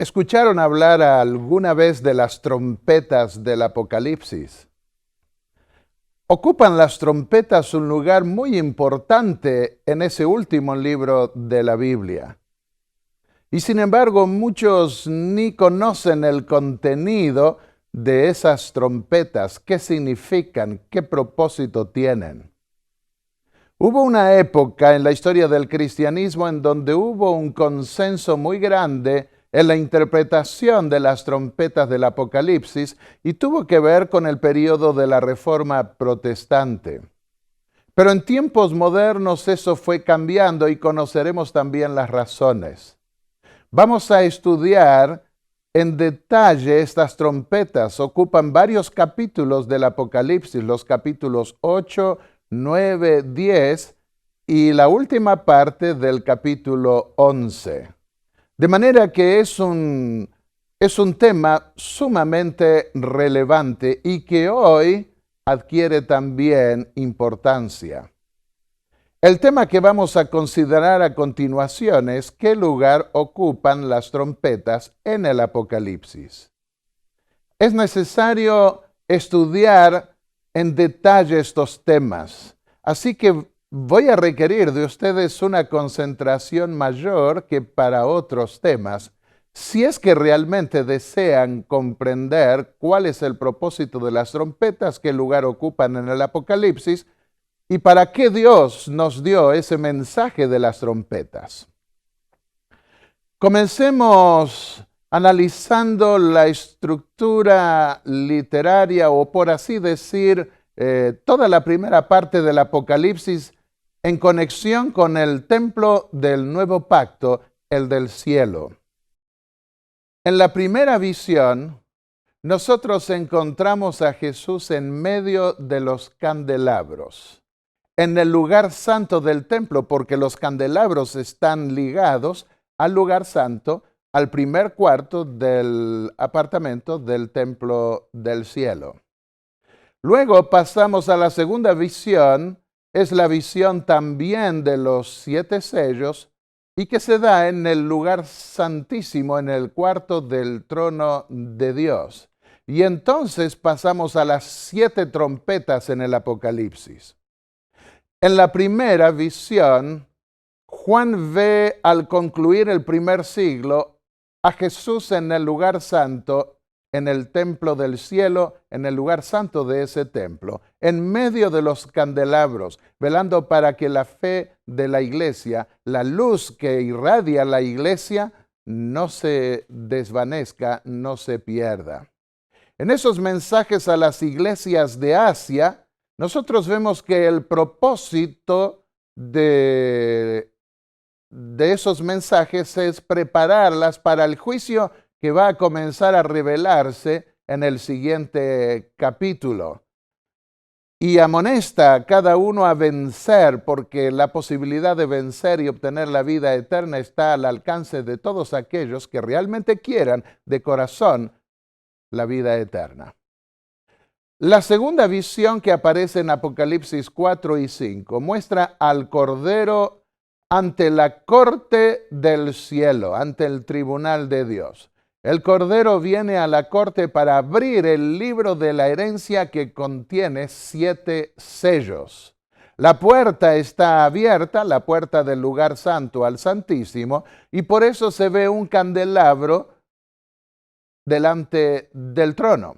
¿Escucharon hablar alguna vez de las trompetas del Apocalipsis? Ocupan las trompetas un lugar muy importante en ese último libro de la Biblia. Y sin embargo, muchos ni conocen el contenido de esas trompetas, qué significan, qué propósito tienen. Hubo una época en la historia del cristianismo en donde hubo un consenso muy grande en la interpretación de las trompetas del Apocalipsis y tuvo que ver con el periodo de la Reforma Protestante. Pero en tiempos modernos eso fue cambiando y conoceremos también las razones. Vamos a estudiar en detalle estas trompetas. Ocupan varios capítulos del Apocalipsis, los capítulos 8, 9, 10 y la última parte del capítulo 11. De manera que es un tema sumamente relevante y que hoy adquiere también importancia. El tema que vamos a considerar a continuación es qué lugar ocupan las trompetas en el Apocalipsis. Es necesario estudiar en detalle estos temas, así que voy a requerir de ustedes una concentración mayor que para otros temas, si es que realmente desean comprender cuál es el propósito de las trompetas, qué lugar ocupan en el Apocalipsis y para qué Dios nos dio ese mensaje de las trompetas. Comencemos analizando la estructura literaria o por así decir, toda la primera parte del Apocalipsis en conexión con el templo del nuevo pacto, el del cielo. En la primera visión, nosotros encontramos a Jesús en medio de los candelabros, en el lugar santo del templo, porque los candelabros están ligados al lugar santo, al primer cuarto del apartamento del templo del cielo. Luego pasamos a la segunda visión, es la visión también de los 7 sellos y que se da en el lugar santísimo, en el cuarto del trono de Dios. Y entonces pasamos a las 7 trompetas en el Apocalipsis. En la primera visión, Juan ve al concluir el primer siglo a Jesús en el lugar santo, en el templo del cielo, en el lugar santo de ese templo, en medio de los candelabros, velando para que la fe de la iglesia, la luz que irradia la iglesia, no se desvanezca, no se pierda. En esos mensajes a las iglesias de Asia, nosotros vemos que el propósito de esos mensajes es prepararlas para el juicio que va a comenzar a revelarse en el siguiente capítulo. Y amonesta a cada uno a vencer, porque la posibilidad de vencer y obtener la vida eterna está al alcance de todos aquellos que realmente quieran de corazón la vida eterna. La segunda visión que aparece en Apocalipsis 4 y 5 muestra al Cordero ante la corte del cielo, ante el tribunal de Dios. El Cordero viene a la corte para abrir el libro de la herencia que contiene 7 sellos. La puerta está abierta, la puerta del lugar santo al Santísimo, y por eso se ve un candelabro delante del trono.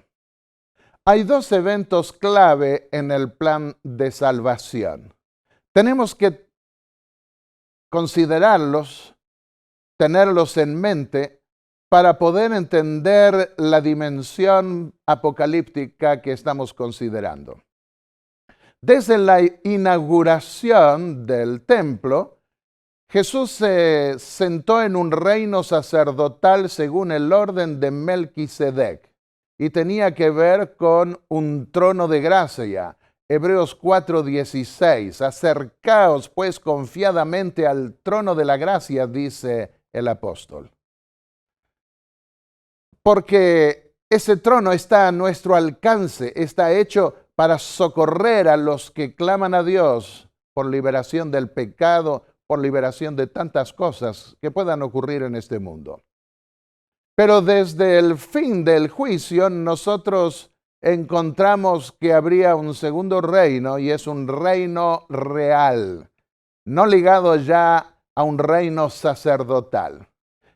Hay 2 eventos clave en el plan de salvación. Tenemos que considerarlos, tenerlos en mente, para poder entender la dimensión apocalíptica que estamos considerando. Desde la inauguración del templo, Jesús se sentó en un reino sacerdotal según el orden de Melquisedec y tenía que ver con un trono de gracia. Hebreos 4:16, acercaos pues confiadamente al trono de la gracia, dice el apóstol. Porque ese trono está a nuestro alcance, está hecho para socorrer a los que claman a Dios por liberación del pecado, por liberación de tantas cosas que puedan ocurrir en este mundo. Pero desde el fin del juicio nosotros encontramos que habría un segundo reino y es un reino real, no ligado ya a un reino sacerdotal.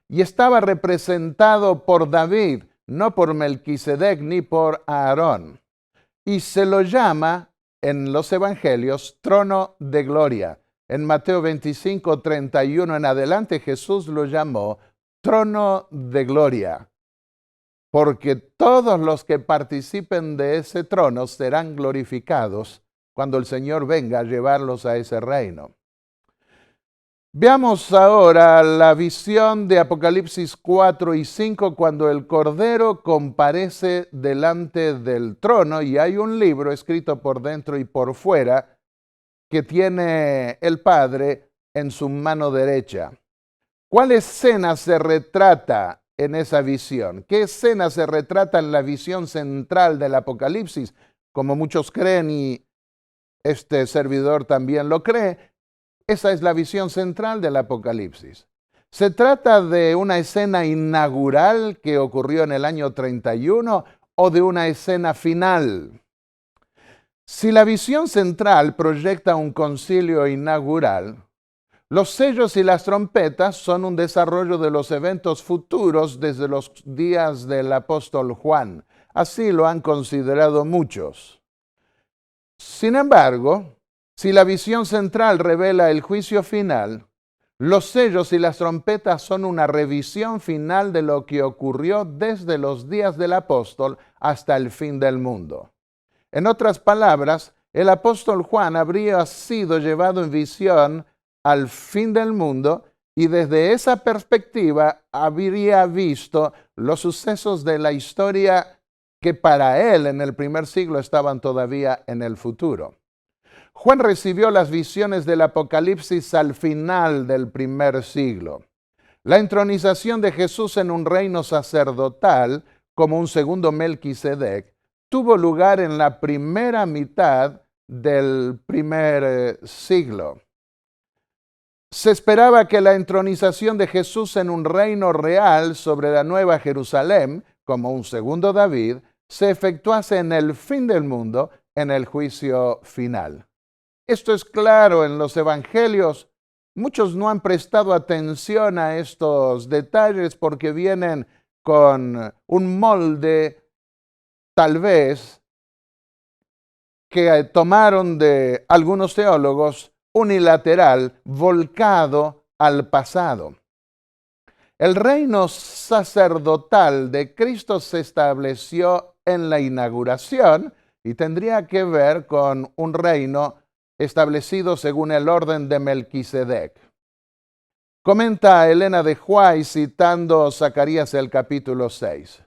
Y estaba representado por David, no por Melquisedec ni por Aarón. Y se lo llama en los evangelios trono de gloria. En Mateo 25, 31 en adelante Jesús lo llamó trono de gloria, porque todos los que participen de ese trono serán glorificados cuando el Señor venga a llevarlos a ese reino. Veamos ahora la visión de Apocalipsis 4 y 5 cuando el Cordero comparece delante del trono y hay un libro escrito por dentro y por fuera que tiene el Padre en su mano derecha. ¿Cuál escena se retrata en esa visión? ¿Qué escena se retrata en la visión central del Apocalipsis? Como muchos creen y este servidor también lo cree, esa es la visión central del Apocalipsis. Se trata de una escena inaugural que ocurrió en el año 31 o de una escena final. Si la visión central proyecta un concilio inaugural, los sellos y las trompetas son un desarrollo de los eventos futuros desde los días del apóstol Juan. Así lo han considerado muchos. Sin embargo, si la visión central revela el juicio final, los sellos y las trompetas son una revisión final de lo que ocurrió desde los días del apóstol hasta el fin del mundo. En otras palabras, el apóstol Juan habría sido llevado en visión al fin del mundo y desde esa perspectiva habría visto los sucesos de la historia que para él en el primer siglo estaban todavía en el futuro. Juan recibió las visiones del Apocalipsis al final del primer siglo. La entronización de Jesús en un reino sacerdotal, como un segundo Melquisedec, tuvo lugar en la primera mitad del primer siglo. Se esperaba que la entronización de Jesús en un reino real sobre la Nueva Jerusalén, como un segundo David, se efectuase en el fin del mundo, en el juicio final. Esto es claro en los evangelios. Muchos no han prestado atención a estos detalles porque vienen con un molde, tal vez, que tomaron de algunos teólogos unilateral, volcado al pasado. El reino sacerdotal de Cristo se estableció en la inauguración y tendría que ver con un reino establecido según el orden de Melquisedec. Comenta Elena de Huay citando Zacarías el capítulo 6.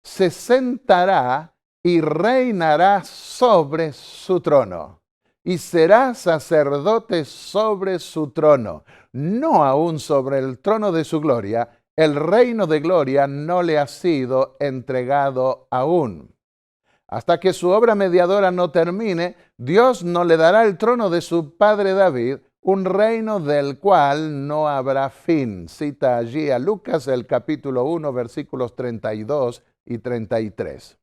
Se sentará y reinará sobre su trono, y será sacerdote sobre su trono, no aún sobre el trono de su gloria. El reino de gloria no le ha sido entregado aún. Hasta que su obra mediadora no termine, Dios no le dará el trono de su padre David, un reino del cual no habrá fin. Cita allí a Lucas el capítulo 1, versículos 32 y 33.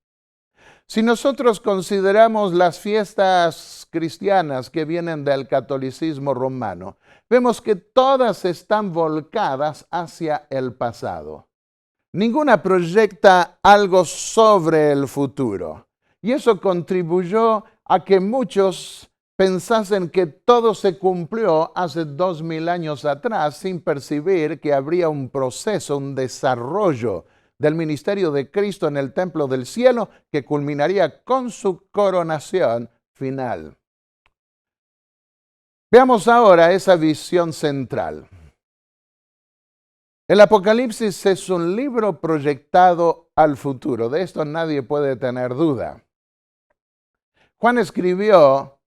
Si nosotros consideramos las fiestas cristianas que vienen del catolicismo romano, vemos que todas están volcadas hacia el pasado. Ninguna proyecta algo sobre el futuro. Y eso contribuyó a que muchos pensasen que todo se cumplió hace 2000 años atrás sin percibir que habría un proceso, un desarrollo del ministerio de Cristo en el templo del cielo que culminaría con su coronación final. Veamos ahora esa visión central. El Apocalipsis es un libro proyectado al futuro, de esto nadie puede tener duda. Juan escribió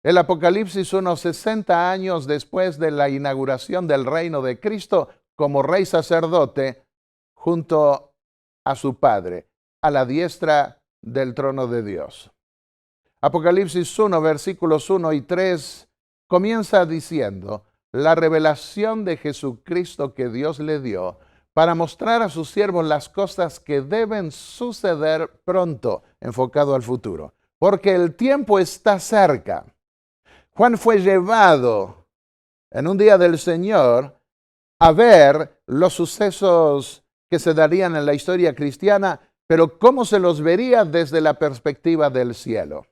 el Apocalipsis unos 60 años después de la inauguración del reino de Cristo como rey sacerdote junto a su Padre, a la diestra del trono de Dios. Apocalipsis 1, versículos 1 y 3 comienza diciendo: la revelación de Jesucristo que Dios le dio para mostrar a sus siervos las cosas que deben suceder pronto, enfocado al futuro, porque el tiempo está cerca. Juan fue llevado en un día del Señor a ver los sucesos que se darían en la historia cristiana, pero cómo se los vería desde la perspectiva del cielo.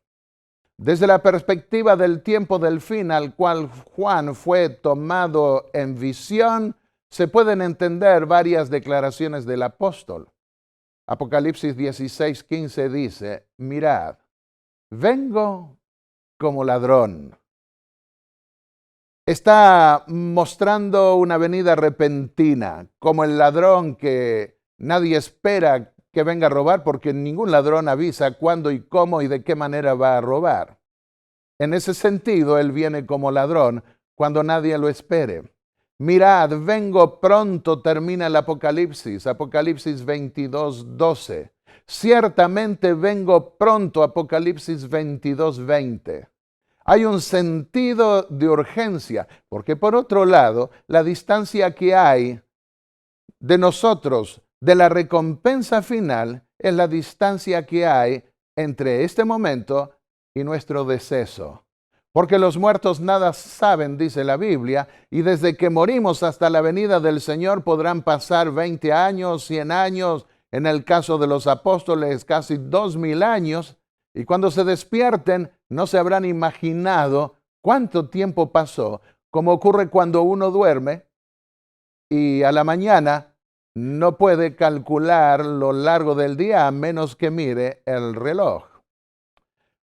Desde la perspectiva del tiempo del fin al cual Juan fue tomado en visión, se pueden entender varias declaraciones del apóstol. Apocalipsis 16:15 dice, mirad, vengo como ladrón. Está mostrando una venida repentina, como el ladrón que nadie espera que venga a robar, porque ningún ladrón avisa cuándo y cómo y de qué manera va a robar. En ese sentido, él viene como ladrón cuando nadie lo espere. Mirad, vengo pronto, termina el Apocalipsis, Apocalipsis 22:12. Ciertamente vengo pronto, Apocalipsis 22:20. Hay un sentido de urgencia, porque por otro lado, la distancia que hay de nosotros, de la recompensa final, es la distancia que hay entre este momento y nuestro deceso. Porque los muertos nada saben, dice la Biblia, y desde que morimos hasta la venida del Señor podrán pasar 20 años, 100 años, en el caso de los apóstoles casi 2000 años, y cuando se despierten no se habrán imaginado cuánto tiempo pasó, como ocurre cuando uno duerme y a la mañana no puede calcular lo largo del día a menos que mire el reloj.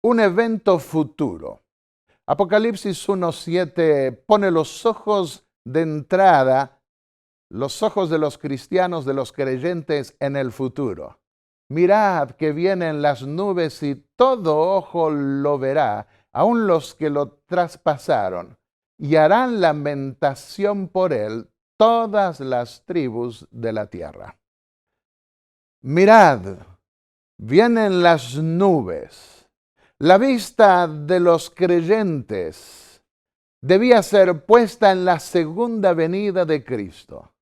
Un evento futuro. Apocalipsis 1:7 pone los ojos de entrada, los ojos de los cristianos, de los creyentes en el futuro. Mirad que vienen las nubes y todo ojo lo verá, aun los que lo traspasaron, y harán lamentación por él todas las tribus de la tierra. Mirad, vienen las nubes. La vista de los creyentes debía ser puesta en la segunda venida de Cristo.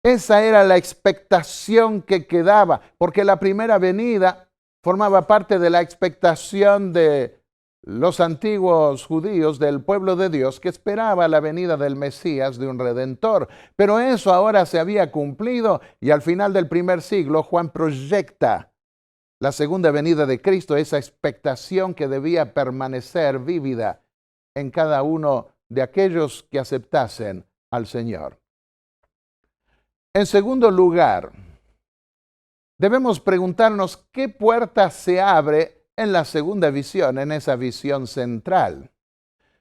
Esa era la expectación que quedaba, porque la primera venida formaba parte de la expectación de los antiguos judíos del pueblo de Dios que esperaba la venida del Mesías, de un Redentor. Pero eso ahora se había cumplido y al final del primer siglo Juan proyecta la segunda venida de Cristo, esa expectación que debía permanecer vívida en cada uno de aquellos que aceptasen al Señor. En segundo lugar, debemos preguntarnos qué puerta se abre en la segunda visión, en esa visión central.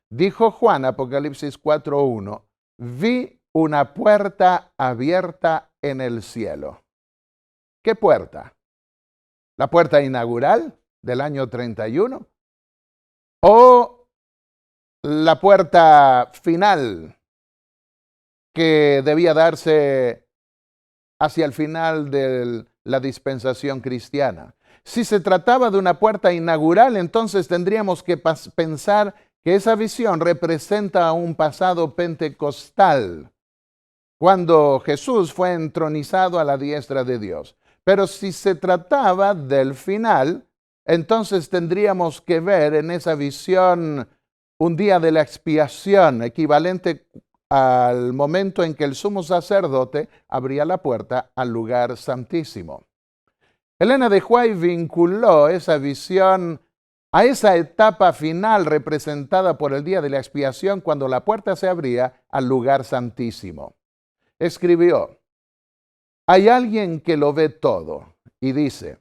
Dijo Juan, Apocalipsis 4:1, vi una puerta abierta en el cielo. ¿Qué puerta? ¿La puerta inaugural del año 31? ¿O la puerta final que debía darse hacia el final de la dispensación cristiana? Si se trataba de una puerta inaugural, entonces tendríamos que pensar que esa visión representa un pasado pentecostal, cuando Jesús fue entronizado a la diestra de Dios. Pero si se trataba del final, entonces tendríamos que ver en esa visión un día de la expiación, equivalente al momento en que el sumo sacerdote abría la puerta al lugar santísimo. Elena de White vinculó esa visión a esa etapa final representada por el día de la expiación, cuando la puerta se abría al lugar santísimo. Escribió, hay alguien que lo ve todo y dice,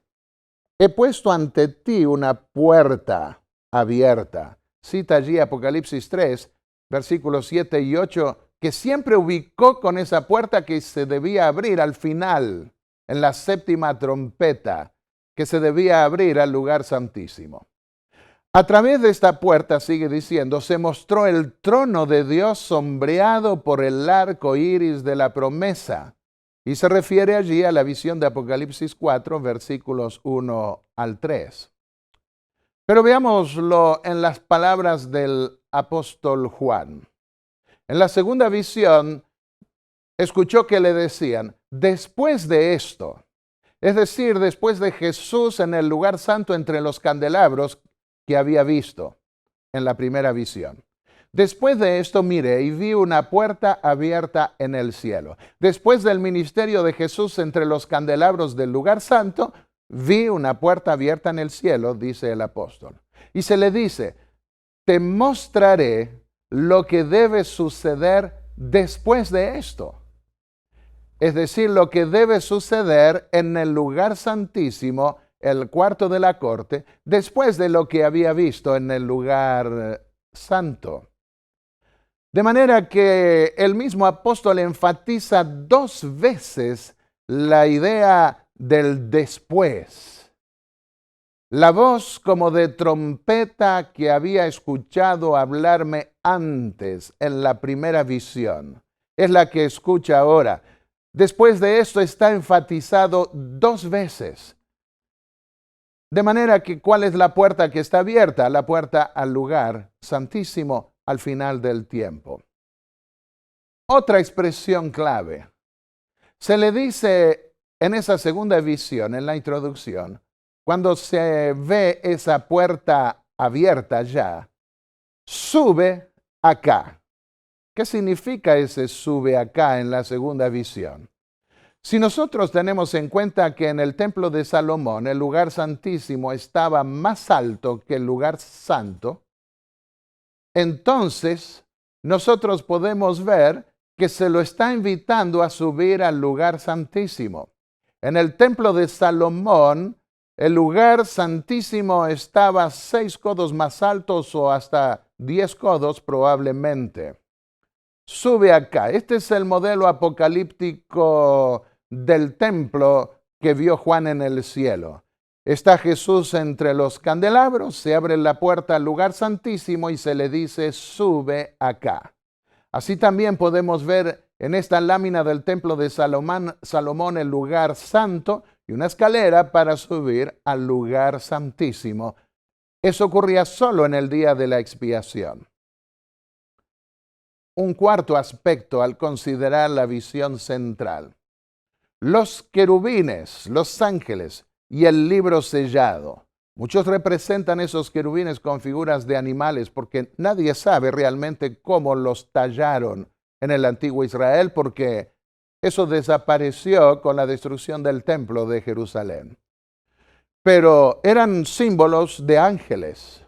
he puesto ante ti una puerta abierta. Cita allí Apocalipsis 3, versículos 7 y 8, que siempre ubicó con esa puerta que se debía abrir al final, en la séptima trompeta, que se debía abrir al lugar santísimo. A través de esta puerta, sigue diciendo, se mostró el trono de Dios sombreado por el arco iris de la promesa. Y se refiere allí a la visión de Apocalipsis 4, versículos 1 al 3. Pero veámoslo en las palabras del apóstol Juan. En la segunda visión, escuchó que le decían, después de esto, es decir, después de Jesús en el lugar santo entre los candelabros que había visto en la primera visión. Después de esto miré y vi una puerta abierta en el cielo. Después del ministerio de Jesús entre los candelabros del lugar santo, vi una puerta abierta en el cielo, dice el apóstol. Y se le dice, te mostraré lo que debe suceder después de esto. Es decir, lo que debe suceder en el lugar santísimo, el cuarto de la corte, después de lo que había visto en el lugar santo. De manera que el mismo apóstol enfatiza 2 veces la idea del después. La voz como de trompeta que había escuchado hablarme antes en la primera visión es la que escucha ahora. Después de esto está enfatizado 2 veces. De manera que, ¿cuál es la puerta que está abierta? La puerta al lugar santísimo al final del tiempo. Otra expresión clave. Se le dice en esa segunda visión, en la introducción, cuando se ve esa puerta abierta ya, sube acá. ¿Qué significa ese sube acá en la segunda visión? Si nosotros tenemos en cuenta que en el templo de Salomón el lugar santísimo estaba más alto que el lugar santo, entonces nosotros podemos ver que se lo está invitando a subir al lugar santísimo. En el templo de Salomón, el lugar santísimo estaba 6 codos más altos o hasta 10 codos probablemente. Sube acá. Este es el modelo apocalíptico del templo que vio Juan en el cielo. Está Jesús entre los candelabros, se abre la puerta al lugar santísimo y se le dice, sube acá. Así también podemos ver en esta lámina del templo de Salomón el lugar santo y una escalera para subir al lugar santísimo. Eso ocurría solo en el día de la expiación. Un cuarto aspecto al considerar la visión central. Los querubines, los ángeles y el libro sellado. Muchos representan esos querubines con figuras de animales porque nadie sabe realmente cómo los tallaron en el antiguo Israel porque eso desapareció con la destrucción del templo de Jerusalén. Pero eran símbolos de ángeles.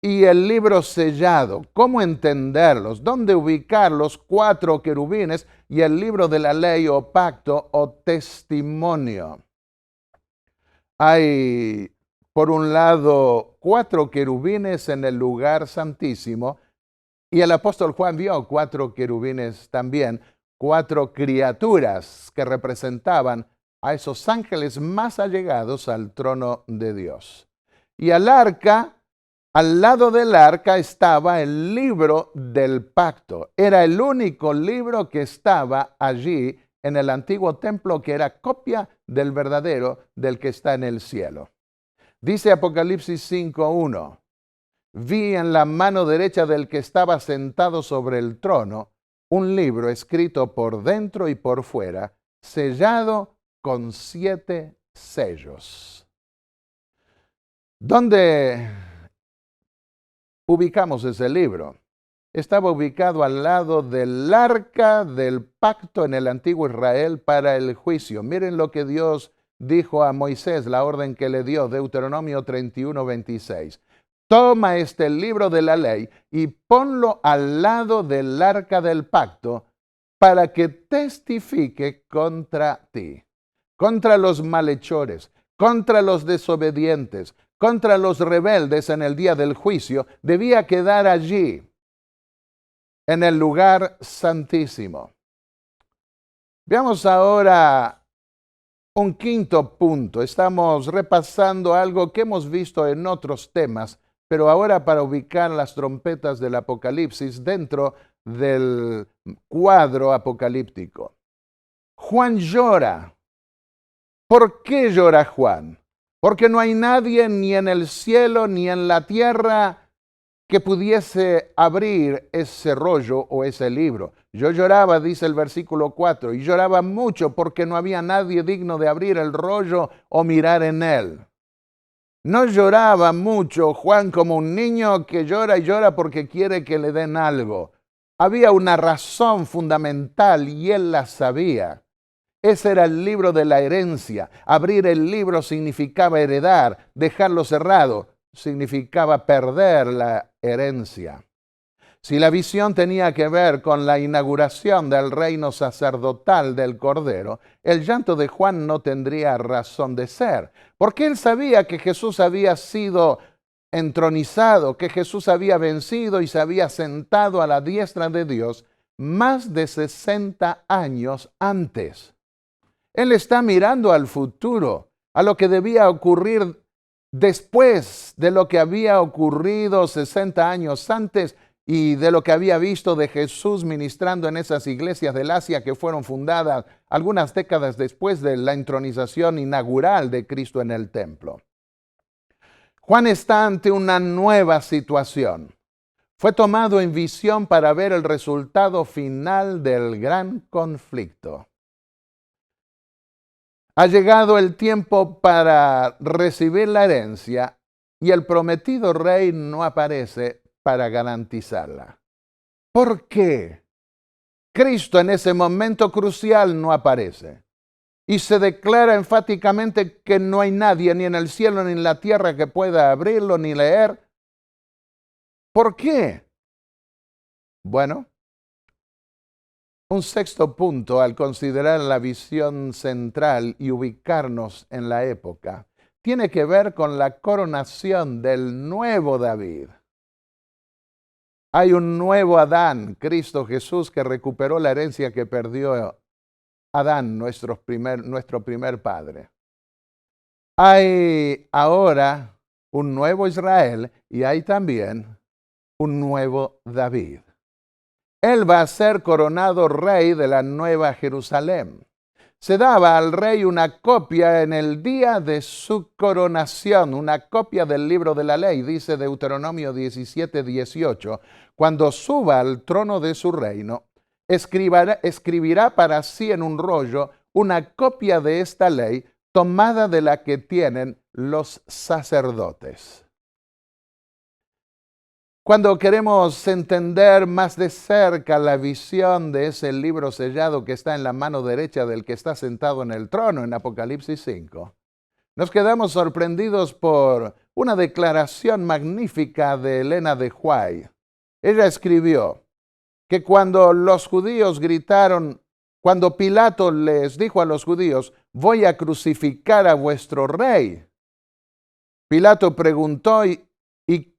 Y el libro sellado, ¿cómo entenderlos? ¿Dónde ubicar los 4 querubines y el libro de la ley o pacto o testimonio? Hay, por un lado, 4 querubines en el lugar santísimo y el apóstol Juan vio 4 querubines también, 4 criaturas que representaban a esos ángeles más allegados al trono de Dios. Y al arca, al lado del arca estaba el libro del pacto. Era el único libro que estaba allí en el antiguo templo que era copia del verdadero, del que está en el cielo. Dice Apocalipsis 5:1, vi en la mano derecha del que estaba sentado sobre el trono un libro escrito por dentro y por fuera, sellado con 7 sellos. ¿Dónde ubicamos ese libro? Estaba ubicado al lado del arca del pacto en el antiguo Israel para el juicio. Miren lo que Dios dijo a Moisés, la orden que le dio, Deuteronomio 31:26. Toma este libro de la ley y ponlo al lado del arca del pacto para que testifique contra ti, contra los malhechores, contra los desobedientes, contra los rebeldes en el día del juicio. Debía quedar allí, en el lugar santísimo. Veamos ahora un quinto punto. Estamos repasando algo que hemos visto en otros temas, pero ahora para ubicar las trompetas del Apocalipsis dentro del cuadro apocalíptico. Juan llora. ¿Por qué llora Juan? Porque no hay nadie ni en el cielo ni en la tierra que pudiese abrir ese rollo o ese libro. Yo lloraba, dice el versículo 4, y lloraba mucho porque no había nadie digno de abrir el rollo o mirar en él. No lloraba mucho Juan como un niño que llora y llora porque quiere que le den algo. Había una razón fundamental y él la sabía. Ese era el libro de la herencia. Abrir el libro significaba heredar, dejarlo cerrado significaba perder la herencia. Si la visión tenía que ver con la inauguración del reino sacerdotal del Cordero, el llanto de Juan no tendría razón de ser, porque él sabía que Jesús había sido entronizado, que Jesús había vencido y se había sentado a la diestra de Dios más de 60 años antes. Él está mirando al futuro, a lo que debía ocurrir después de lo que había ocurrido 60 años antes y de lo que había visto de Jesús ministrando en esas iglesias del Asia que fueron fundadas algunas décadas después de la entronización inaugural de Cristo en el templo. Juan está ante una nueva situación. Fue tomado en visión para ver el resultado final del gran conflicto. Ha llegado el tiempo para recibir la herencia y el prometido rey no aparece para garantizarla. ¿Por qué? Cristo en ese momento crucial no aparece. Y se declara enfáticamente que no hay nadie ni en el cielo ni en la tierra que pueda abrirlo ni leer. ¿Por qué? Bueno, un sexto punto al considerar la visión central y ubicarnos en la época tiene que ver con la coronación del nuevo David. Hay un nuevo Adán, Cristo Jesús, que recuperó la herencia que perdió Adán, nuestro primer padre. Hay ahora un nuevo Israel y hay también un nuevo David. Él va a ser coronado rey de la nueva Jerusalén. Se daba al rey una copia en el día de su coronación, una copia del libro de la ley, dice Deuteronomio 17:18. Cuando suba al trono de su reino, escribirá para sí en un rollo una copia de esta ley tomada de la que tienen los sacerdotes. Cuando queremos entender más de cerca la visión de ese libro sellado que está en la mano derecha del que está sentado en el trono en Apocalipsis 5, nos quedamos sorprendidos por una declaración magnífica de Elena de White. Ella escribió que cuando los judíos gritaron, cuando Pilato les dijo a los judíos, voy a crucificar a vuestro rey, Pilato preguntó, ¿y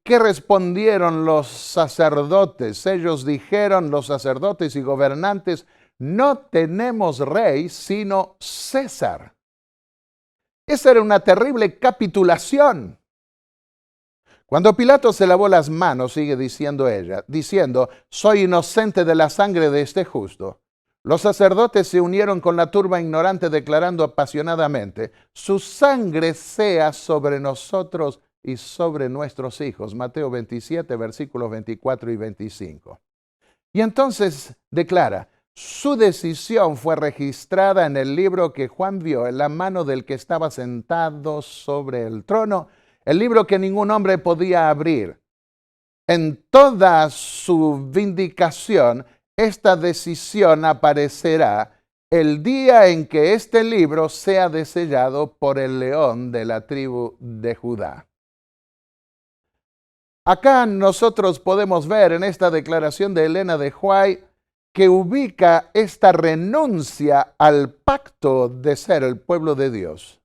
qué respondieron los sacerdotes? Ellos dijeron, los sacerdotes y gobernantes, no tenemos rey sino César. Esa era una terrible capitulación. Cuando Pilato se lavó las manos, sigue diciendo ella, diciendo, soy inocente de la sangre de este justo. Los sacerdotes se unieron con la turba ignorante declarando apasionadamente, su sangre sea sobre nosotros y sobre nuestros hijos. Mateo 27, versículos 24 y 25. Y entonces declara, su decisión fue registrada en el libro que Juan vio en la mano del que estaba sentado sobre el trono, el libro que ningún hombre podía abrir. En toda su vindicación, esta decisión aparecerá el día en que este libro sea desellado por el león de la tribu de Judá. Acá nosotros podemos ver en esta declaración de Elena de White que ubica esta renuncia al pacto de ser el pueblo de Dios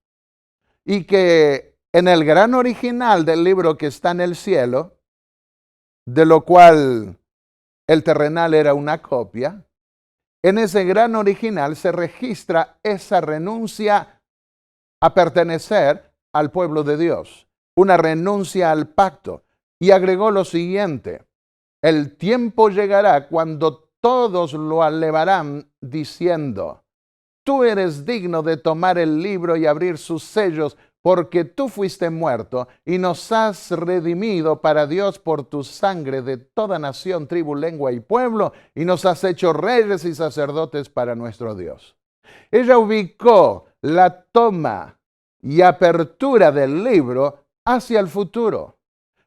y que en el gran original del libro que está en el cielo, de lo cual el terrenal era una copia, en ese gran original se registra esa renuncia a pertenecer al pueblo de Dios, una renuncia al pacto. Y agregó lo siguiente, el tiempo llegará cuando todos lo alabarán diciendo, tú eres digno de tomar el libro y abrir sus sellos, porque tú fuiste muerto y nos has redimido para Dios por tu sangre de toda nación, tribu, lengua y pueblo, y nos has hecho reyes y sacerdotes para nuestro Dios. Ella ubicó la toma y apertura del libro hacia el futuro.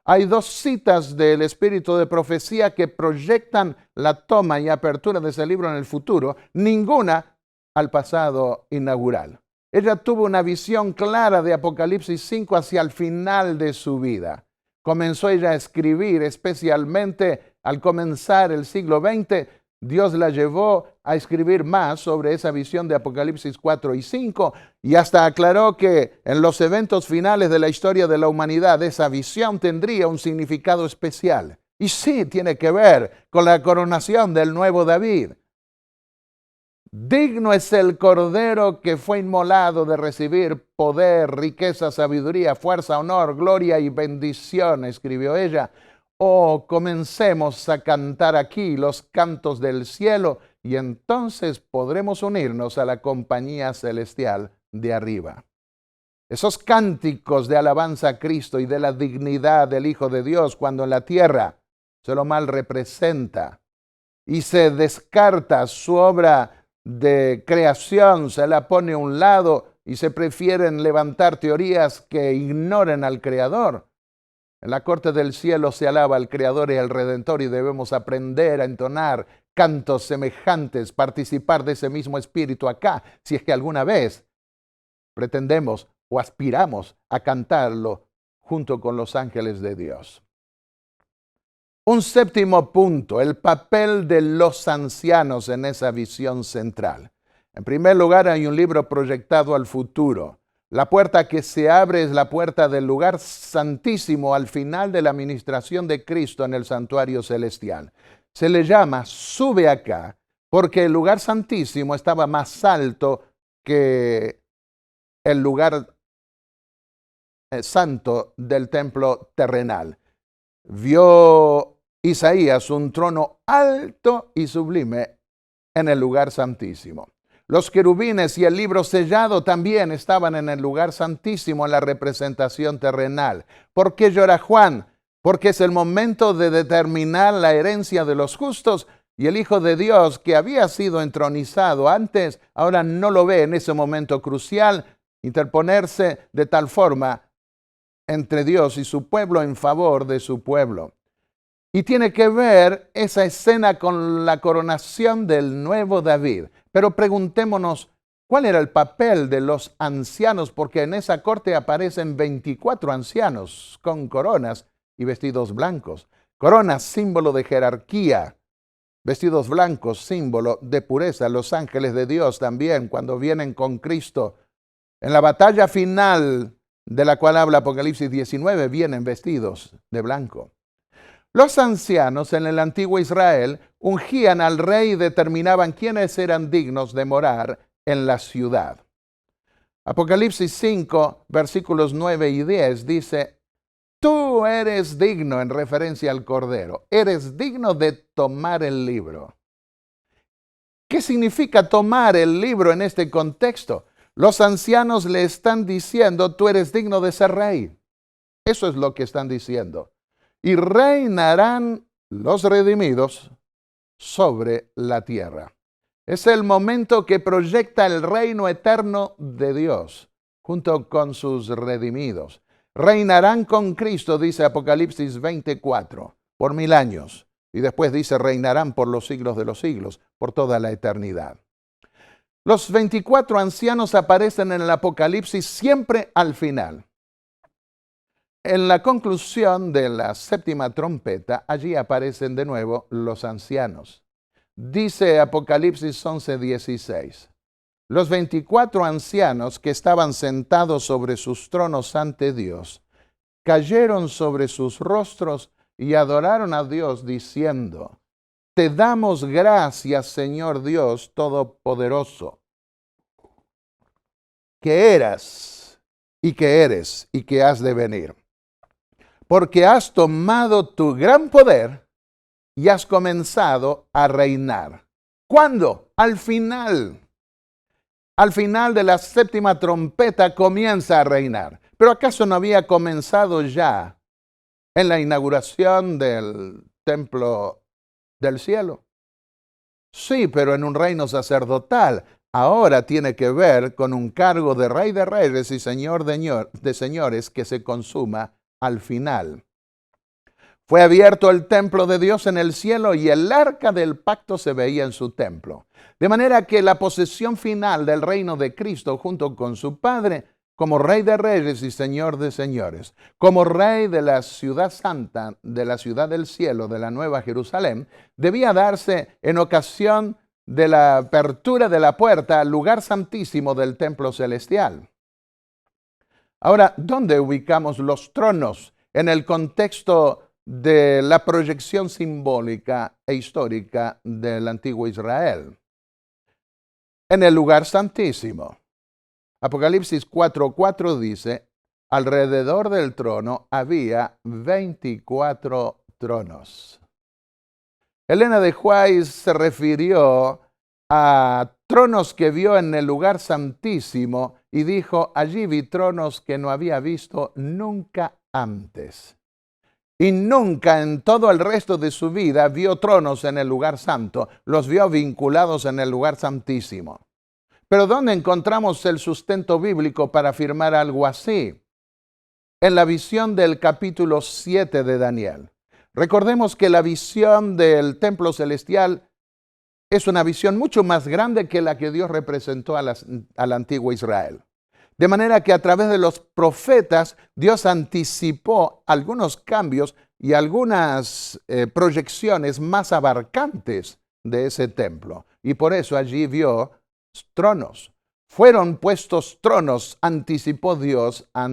Hay dos citas del espíritu de profecía que proyectan la toma y apertura de ese libro en el futuro, ninguna al pasado inaugural. Ella tuvo una visión clara de Apocalipsis 5 hacia el final de su vida. Comenzó ella a escribir, especialmente al comenzar el siglo XX, Dios la llevó a escribir más sobre esa visión de Apocalipsis 4 y 5 y hasta aclaró que en los eventos finales de la historia de la humanidad esa visión tendría un significado especial. Y sí, tiene que ver con la coronación del nuevo David. Digno es el Cordero que fue inmolado de recibir poder, riqueza, sabiduría, fuerza, honor, gloria y bendición, escribió ella. Oh, comencemos a cantar aquí los cantos del cielo y entonces podremos unirnos a la compañía celestial de arriba. Esos cánticos de alabanza a Cristo y de la dignidad del Hijo de Dios cuando en la tierra se lo mal representa y se descarta su obra de creación, se la pone a un lado y se prefieren levantar teorías que ignoren al Creador. En la corte del cielo se alaba al Creador y al Redentor y debemos aprender a entonar cantos semejantes, participar de ese mismo espíritu acá, si es que alguna vez pretendemos o aspiramos a cantarlo junto con los ángeles de Dios. Un séptimo punto, el papel de los ancianos en esa visión central. En primer lugar, hay un libro proyectado al futuro. La puerta que se abre es la puerta del lugar santísimo al final de la ministración de Cristo en el santuario celestial. Se le llama sube acá porque el lugar santísimo estaba más alto que el lugar santo del templo terrenal. Vio Isaías un trono alto y sublime en el lugar santísimo. Los querubines y el libro sellado también estaban en el lugar santísimo en la representación terrenal. ¿Por qué llora Juan? Porque es el momento de determinar la herencia de los justos y el Hijo de Dios que había sido entronizado antes, ahora no lo ve en ese momento crucial, interponerse de tal forma entre Dios y su pueblo en favor de su pueblo. Y tiene que ver esa escena con la coronación del nuevo David. Pero preguntémonos, ¿cuál era el papel de los ancianos? Porque en esa corte aparecen 24 ancianos con coronas y vestidos blancos. Coronas, símbolo de jerarquía. Vestidos blancos, símbolo de pureza. Los ángeles de Dios también, cuando vienen con Cristo. En la batalla final de la cual habla Apocalipsis 19, vienen vestidos de blanco. Los ancianos en el antiguo Israel ungían al rey y determinaban quiénes eran dignos de morar en la ciudad. Apocalipsis 5, versículos 9 y 10 dice, tú eres digno, en referencia al Cordero, eres digno de tomar el libro. ¿Qué significa tomar el libro en este contexto? Los ancianos le están diciendo, tú eres digno de ser rey. Eso es lo que están diciendo. Y reinarán los redimidos sobre la tierra. Es el momento que proyecta el reino eterno de Dios junto con sus redimidos. Reinarán con Cristo, dice Apocalipsis 24, por 1000 años. Y después dice, reinarán por los siglos de los siglos, por toda la eternidad. Los 24 ancianos aparecen en el Apocalipsis siempre al final. En la conclusión de la séptima trompeta, allí aparecen de nuevo los ancianos. Dice Apocalipsis 11:16. Los 24 ancianos que estaban sentados sobre sus tronos ante Dios, cayeron sobre sus rostros y adoraron a Dios diciendo, te damos gracias, Señor Dios Todopoderoso, que eras y que eres y que has de venir. Porque has tomado tu gran poder y has comenzado a reinar. ¿Cuándo? Al final. Al final de la séptima trompeta comienza a reinar. ¿Pero acaso no había comenzado ya en la inauguración del templo del cielo? Sí, pero en un reino sacerdotal. Ahora tiene que ver con un cargo de Rey de Reyes y Señor de Señores que se consuma al final. Fue abierto el templo de Dios en el cielo y el arca del pacto se veía en su templo. De manera que la posesión final del reino de Cristo junto con su Padre, como Rey de Reyes y Señor de Señores, como Rey de la ciudad santa, de la ciudad del cielo, de la Nueva Jerusalén, debía darse en ocasión de la apertura de la puerta al lugar santísimo del templo celestial. Ahora, ¿dónde ubicamos los tronos en el contexto de la proyección simbólica e histórica del antiguo Israel? En el lugar santísimo. Apocalipsis 4:4 dice, alrededor del trono había 24 tronos. Elena de White se refirió a tronos que vio en el lugar santísimo y dijo, allí vi tronos que no había visto nunca antes. Y nunca en todo el resto de su vida vio tronos en el lugar santo, los vio vinculados en el lugar santísimo. Pero ¿dónde encontramos el sustento bíblico para afirmar algo así? En la visión del capítulo 7 de Daniel. Recordemos que la visión del templo celestial es una visión mucho más grande que la que Dios representó al antiguo Israel. De manera que a través de los profetas, Dios anticipó algunos cambios y algunas proyecciones más abarcantes de ese templo. Y por eso allí vio tronos. Fueron puestos tronos, anticipó Dios a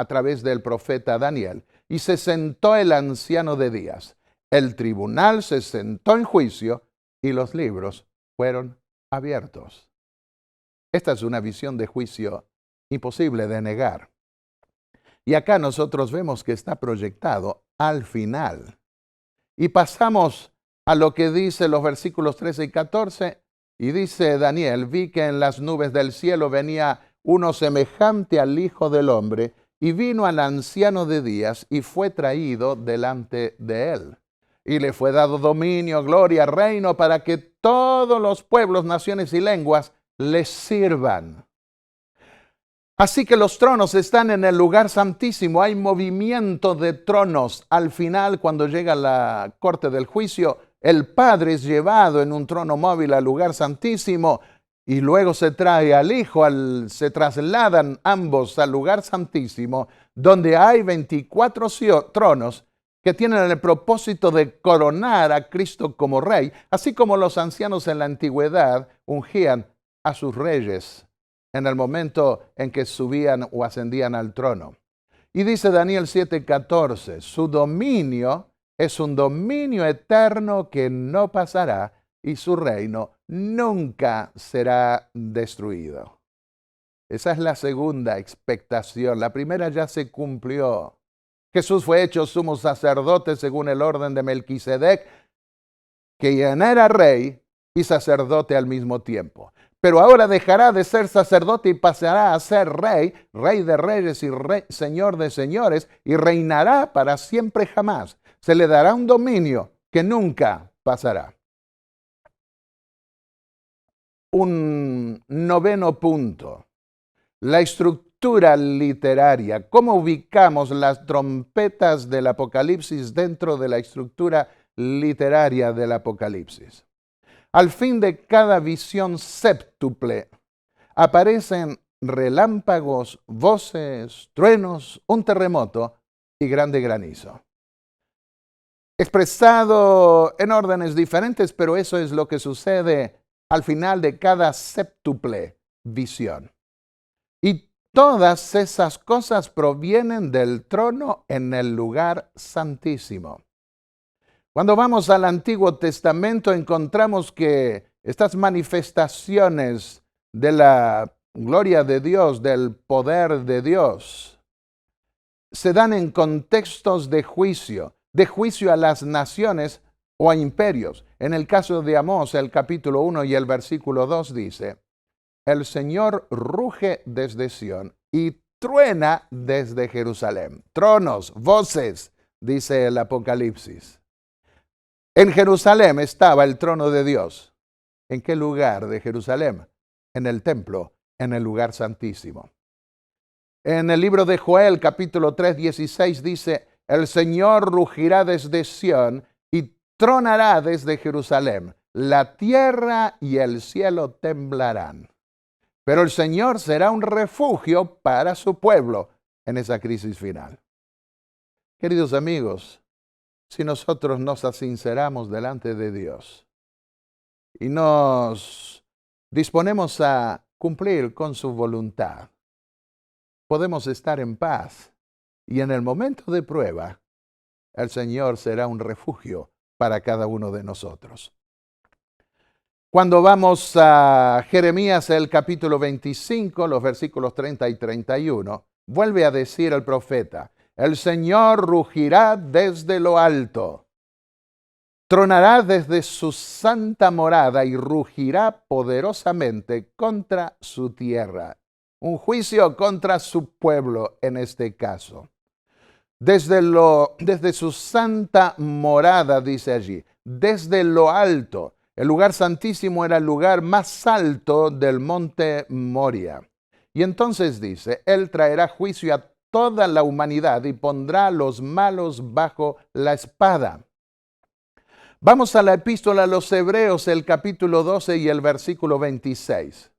través del profeta Daniel. Y se sentó el anciano de días. El tribunal se sentó en juicio y los libros fueron abiertos. Esta es una visión de juicio imposible de negar. Y acá nosotros vemos que está proyectado al final. Y pasamos a lo que dice los versículos 13 y 14. Y dice Daniel, vi que en las nubes del cielo venía uno semejante al Hijo del Hombre, y vino al anciano de días y fue traído delante de él. Y le fue dado dominio, gloria, reino, para que todos los pueblos, naciones y lenguas les sirvan. Así que los tronos están en el lugar santísimo. Hay movimiento de tronos. Al final, cuando llega la corte del juicio, el Padre es llevado en un trono móvil al lugar santísimo y luego se trae al Hijo, se trasladan ambos al lugar santísimo, donde hay 24 tronos que tienen el propósito de coronar a Cristo como Rey, así como los ancianos en la antigüedad ungían a sus reyes en el momento en que subían o ascendían al trono. Y dice Daniel 7:14, su dominio es un dominio eterno que no pasará y su reino nunca será destruido. Esa es la segunda expectación. La primera ya se cumplió. Jesús fue hecho sumo sacerdote según el orden de Melquisedec, que era rey y sacerdote al mismo tiempo. Pero ahora dejará de ser sacerdote y pasará a ser rey, rey de reyes y señor de señores, y reinará para siempre jamás. Se le dará un dominio que nunca pasará. Un noveno punto. La estructura literaria. ¿Cómo ubicamos las trompetas del Apocalipsis dentro de la estructura literaria del Apocalipsis? Al fin de cada visión séptuple aparecen relámpagos, voces, truenos, un terremoto y grande granizo. Expresado en órdenes diferentes, pero eso es lo que sucede al final de cada séptuple visión. Y todas esas cosas provienen del trono en el lugar santísimo. Cuando vamos al Antiguo Testamento encontramos que estas manifestaciones de la gloria de Dios, del poder de Dios, se dan en contextos de juicio a las naciones o a imperios. En el caso de Amós, el capítulo 1 y el versículo 2 dice, el Señor ruge desde Sión y truena desde Jerusalén. Tronos, voces, dice el Apocalipsis. En Jerusalén estaba el trono de Dios. ¿En qué lugar de Jerusalén? En el templo, en el lugar santísimo. En el libro de Joel, capítulo 3, 16, dice, el Señor rugirá desde Sión y tronará desde Jerusalén. La tierra y el cielo temblarán. Pero el Señor será un refugio para su pueblo en esa crisis final. Queridos amigos, si nosotros nos sinceramos delante de Dios y nos disponemos a cumplir con su voluntad, podemos estar en paz y en el momento de prueba, el Señor será un refugio para cada uno de nosotros. Cuando vamos a Jeremías, el capítulo 25, los versículos 30 y 31, vuelve a decir el profeta, el Señor rugirá desde lo alto, tronará desde su santa morada y rugirá poderosamente contra su tierra. Un juicio contra su pueblo en este caso. Desde su santa morada, dice allí, desde lo alto. El lugar santísimo era el lugar más alto del monte Moria. Y entonces dice, Él traerá juicio a toda la humanidad y pondrá a los malos bajo la espada. Vamos a la epístola a los Hebreos, el capítulo 12 y el versículo 26.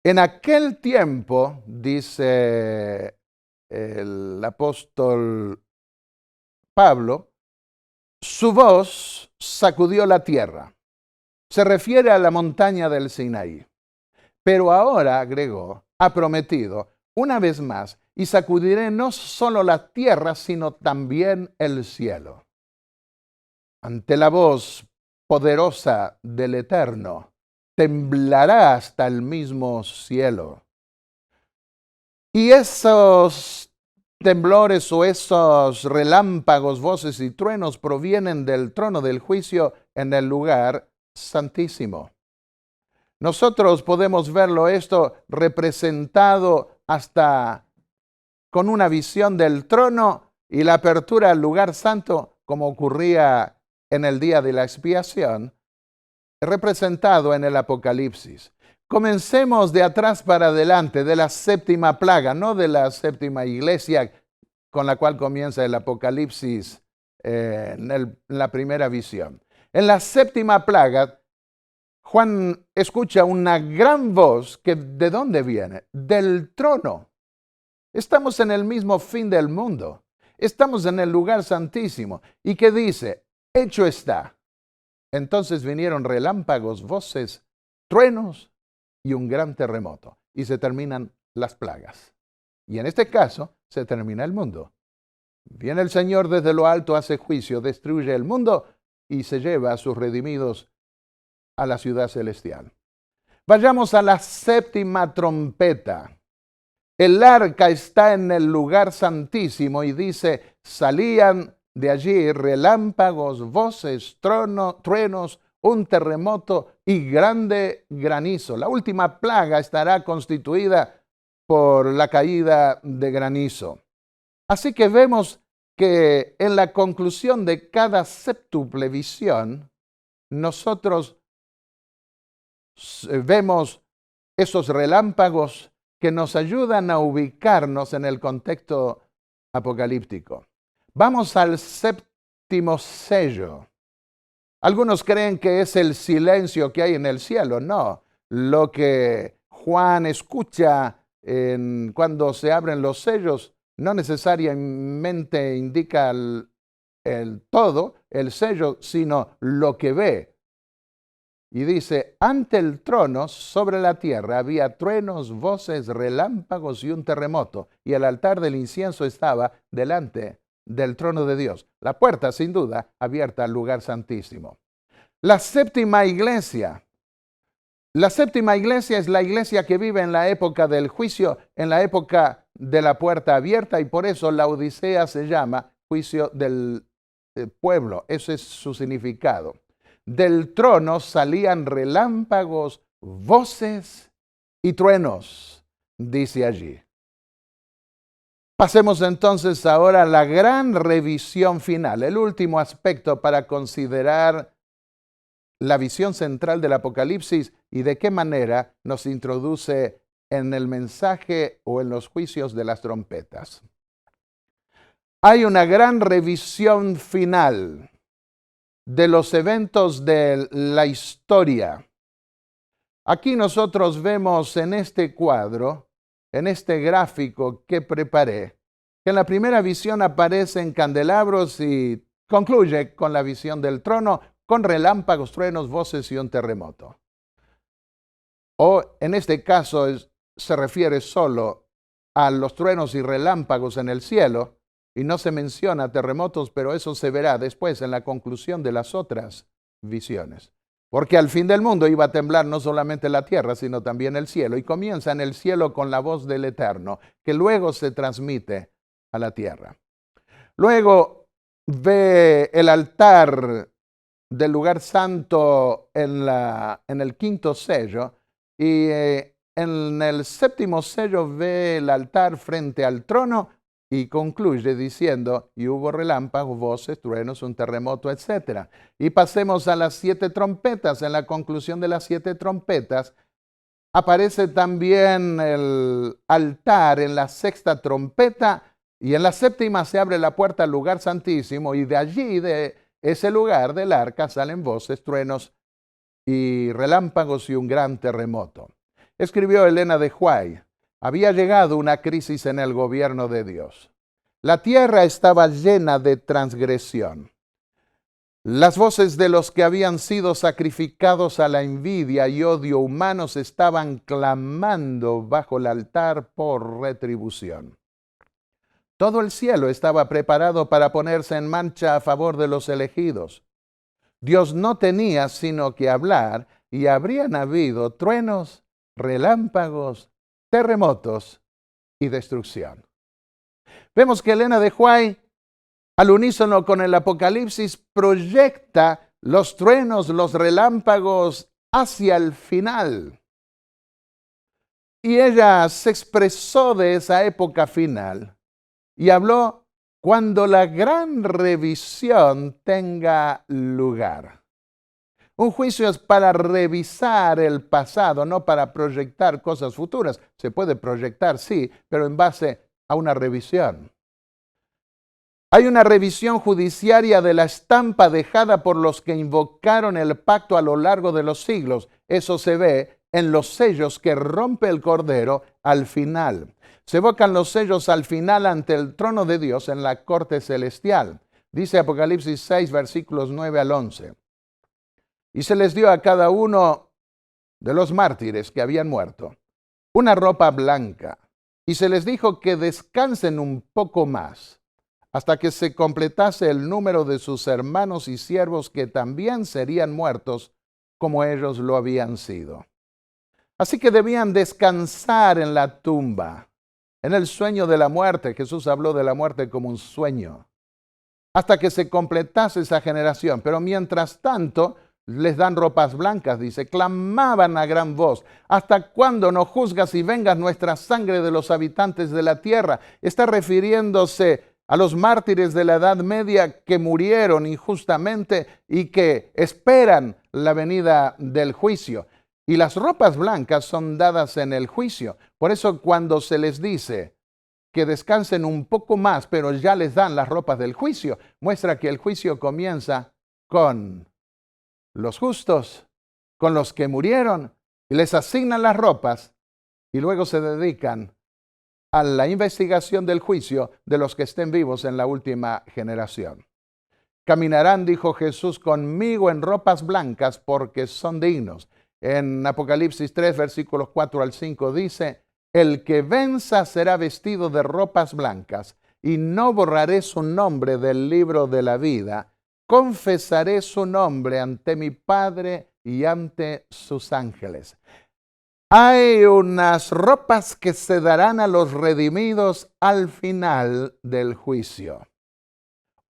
En aquel tiempo, dice el apóstol Pablo, su voz sacudió la tierra. Se refiere a la montaña del Sinaí. Pero ahora, agregó, ha prometido, una vez más, y sacudiré no solo la tierra, sino también el cielo. Ante la voz poderosa del Eterno, temblará hasta el mismo cielo. Y esos temblores o esos relámpagos, voces y truenos provienen del trono del juicio en el lugar santísimo. Nosotros podemos verlo esto representado hasta con una visión del trono y la apertura al lugar santo, como ocurría en el día de la expiación, representado en el Apocalipsis. Comencemos de atrás para adelante, de la séptima plaga, no de la séptima iglesia con la cual comienza el Apocalipsis en la primera visión. En la séptima plaga, Juan escucha una gran voz que ¿de dónde viene? Del trono. Estamos en el mismo fin del mundo. Estamos en el lugar santísimo. ¿Y qué dice? Hecho está. Entonces vinieron relámpagos, voces, truenos y un gran terremoto. Y se terminan las plagas. Y en este caso, se termina el mundo. Viene el Señor desde lo alto, hace juicio, destruye el mundo y se lleva a sus redimidos a la ciudad celestial. Vayamos a la séptima trompeta. El arca está en el lugar santísimo y dice, salían de allí relámpagos, voces, truenos, un terremoto y grande granizo. La última plaga estará constituida por la caída de granizo. Así que vemos que en la conclusión de cada séptuple visión, nosotros vemos esos relámpagos que nos ayudan a ubicarnos en el contexto apocalíptico. Vamos al séptimo sello. Algunos creen que es el silencio que hay en el cielo. No, lo que Juan escucha cuando se abren los sellos no necesariamente indica el todo, el sello, sino lo que ve. Y dice, ante el trono, sobre la tierra, había truenos, voces, relámpagos y un terremoto. Y el altar del incienso estaba delante del trono de Dios. La puerta, sin duda, abierta al lugar santísimo. La séptima iglesia. La séptima iglesia es la iglesia que vive en la época del juicio, en la época de la puerta abierta, y por eso la Odisea se llama juicio del pueblo. Ese es su significado. Del trono salían relámpagos, voces y truenos, dice allí. Pasemos entonces ahora a la gran revisión final, el último aspecto para considerar la visión central del Apocalipsis y de qué manera nos introduce en el mensaje o en los juicios de las trompetas. Hay una gran revisión final de los eventos de la historia. Aquí nosotros vemos en este cuadro, en este gráfico que preparé, que en la primera visión aparecen candelabros y concluye con la visión del trono, con relámpagos, truenos, voces y un terremoto. O en este caso se refiere solo a los truenos y relámpagos en el cielo y no se menciona terremotos, pero eso se verá después en la conclusión de las otras visiones. Porque al fin del mundo iba a temblar no solamente la tierra, sino también el cielo. Y comienza en el cielo con la voz del Eterno, que luego se transmite a la tierra. Luego ve el altar del lugar santo en el quinto sello, y en el séptimo sello ve el altar frente al trono y concluye diciendo, y hubo relámpagos, voces, truenos, un terremoto, etc. Y pasemos a las 7 trompetas. En la conclusión de las 7 trompetas aparece también el altar en la 6ª trompeta, y en la 7ª se abre la puerta al lugar santísimo, y de allí, de ese lugar del arca, salen voces, truenos y relámpagos y un gran terremoto. Escribió Elena de White: había llegado una crisis en el gobierno de Dios. La tierra estaba llena de transgresión. Las voces de los que habían sido sacrificados a la envidia y odio humanos estaban clamando bajo el altar por retribución. Todo el cielo estaba preparado para ponerse en marcha a favor de los elegidos. Dios no tenía sino que hablar y habrían habido truenos, relámpagos, terremotos y destrucción. Vemos que Elena de White, al unísono con el Apocalipsis, proyecta los truenos, los relámpagos hacia el final. Y ella se expresó de esa época final y habló cuando la gran revisión tenga lugar. Un juicio es para revisar el pasado, no para proyectar cosas futuras. Se puede proyectar, sí, pero en base a una revisión. Hay una revisión judiciaria de la estampa dejada por los que invocaron el pacto a lo largo de los siglos. Eso se ve en los sellos que rompe el Cordero al final. Se evocan los sellos al final ante el trono de Dios en la corte celestial. Dice Apocalipsis 6, versículos 9 al 11. Y se les dio a cada uno de los mártires que habían muerto una ropa blanca, y se les dijo que descansen un poco más, hasta que se completase el número de sus hermanos y siervos que también serían muertos como ellos lo habían sido. Así que debían descansar en la tumba, en el sueño de la muerte. Jesús habló de la muerte como un sueño, hasta que se completase esa generación. Pero mientras tanto, les dan ropas blancas, dice, clamaban a gran voz: ¿hasta cuándo no juzgas y vengas nuestra sangre de los habitantes de la tierra? Está refiriéndose a los mártires de la Edad Media que murieron injustamente y que esperan la venida del juicio. Y las ropas blancas son dadas en el juicio. Por eso cuando se les dice que descansen un poco más, pero ya les dan las ropas del juicio, muestra que el juicio comienza con los justos, con los que murieron, y les asignan las ropas, y luego se dedican a la investigación del juicio de los que estén vivos en la última generación. Caminarán, dijo Jesús, conmigo en ropas blancas porque son dignos. En Apocalipsis 3, versículos 4 al 5 dice: el que venza será vestido de ropas blancas, y no borraré su nombre del libro de la vida. Confesaré su nombre ante mi Padre y ante sus ángeles. Hay unas ropas que se darán a los redimidos al final del juicio.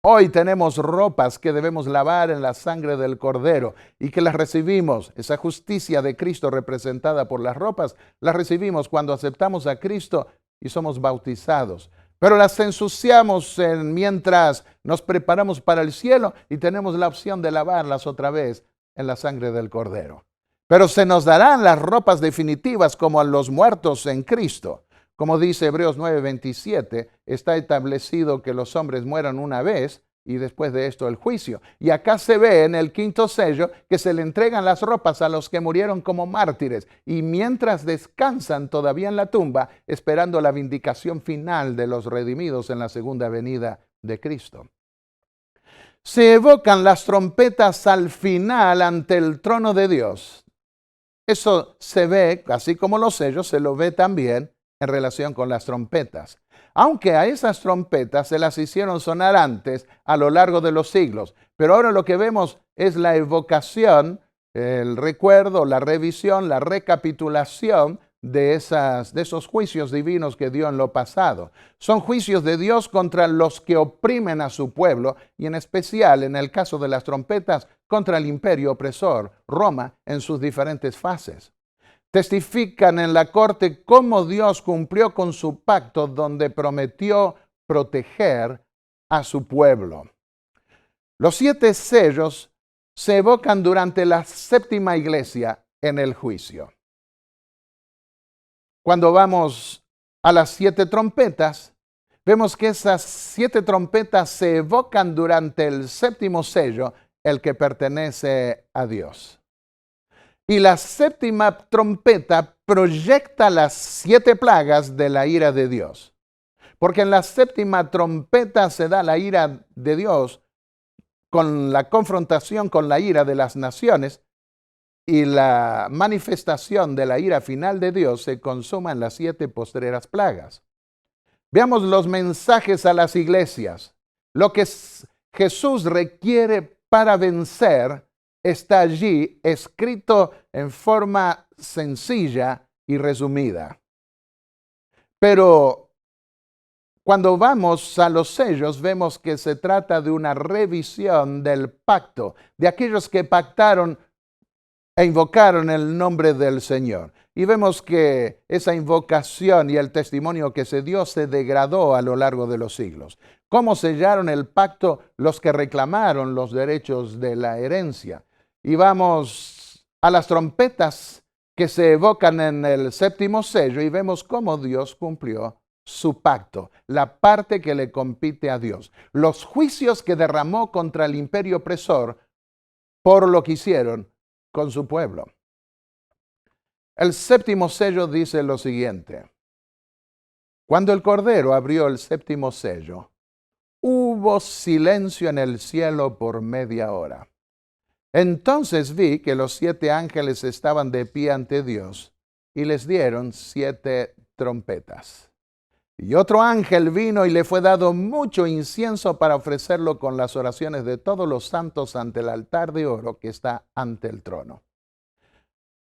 Hoy tenemos ropas que debemos lavar en la sangre del Cordero y que las recibimos, esa justicia de Cristo representada por las ropas, las recibimos cuando aceptamos a Cristo y somos bautizados. Pero las ensuciamos mientras nos preparamos para el cielo y tenemos la opción de lavarlas otra vez en la sangre del Cordero. Pero se nos darán las ropas definitivas como a los muertos en Cristo. Como dice Hebreos 9:27, está establecido que los hombres mueran una vez y después de esto el juicio. Y acá se ve en el quinto sello que se le entregan las ropas a los que murieron como mártires y mientras descansan todavía en la tumba esperando la vindicación final de los redimidos en la segunda venida de Cristo. Se evocan las trompetas al final ante el trono de Dios. Eso se ve, así como los sellos, se lo ve también en relación con las trompetas. Aunque a esas trompetas se las hicieron sonar antes a lo largo de los siglos. Pero ahora lo que vemos es la evocación, el recuerdo, la revisión, la recapitulación de esos juicios divinos que dio en lo pasado. Son juicios de Dios contra los que oprimen a su pueblo y en especial, en el caso de las trompetas, contra el imperio opresor, Roma, en sus diferentes fases. Testifican en la corte cómo Dios cumplió con su pacto donde prometió proteger a su pueblo. Los 7 sellos se evocan durante la séptima iglesia en el juicio. Cuando vamos a las 7 trompetas, vemos que esas 7 trompetas se evocan durante el séptimo sello, el que pertenece a Dios. Y la séptima trompeta proyecta las 7 plagas de la ira de Dios. Porque en la séptima trompeta se da la ira de Dios con la confrontación con la ira de las naciones y la manifestación de la ira final de Dios se consuma en las 7 postreras plagas. Veamos los mensajes a las iglesias. Lo que Jesús requiere para vencer está allí escrito en forma sencilla y resumida. Pero cuando vamos a los sellos vemos que se trata de una revisión del pacto, de aquellos que pactaron e invocaron el nombre del Señor. Y vemos que esa invocación y el testimonio que se dio se degradó a lo largo de los siglos. ¿Cómo sellaron el pacto los que reclamaron los derechos de la herencia? Y vamos a las trompetas que se evocan en el séptimo sello y vemos cómo Dios cumplió su pacto, la parte que le compite a Dios. Los juicios que derramó contra el imperio opresor por lo que hicieron con su pueblo. El séptimo sello dice lo siguiente. Cuando el Cordero abrió el séptimo sello, hubo silencio en el cielo por media hora. Entonces vi que los 7 ángeles estaban de pie ante Dios y les dieron 7 trompetas. Y otro ángel vino y le fue dado mucho incienso para ofrecerlo con las oraciones de todos los santos ante el altar de oro que está ante el trono.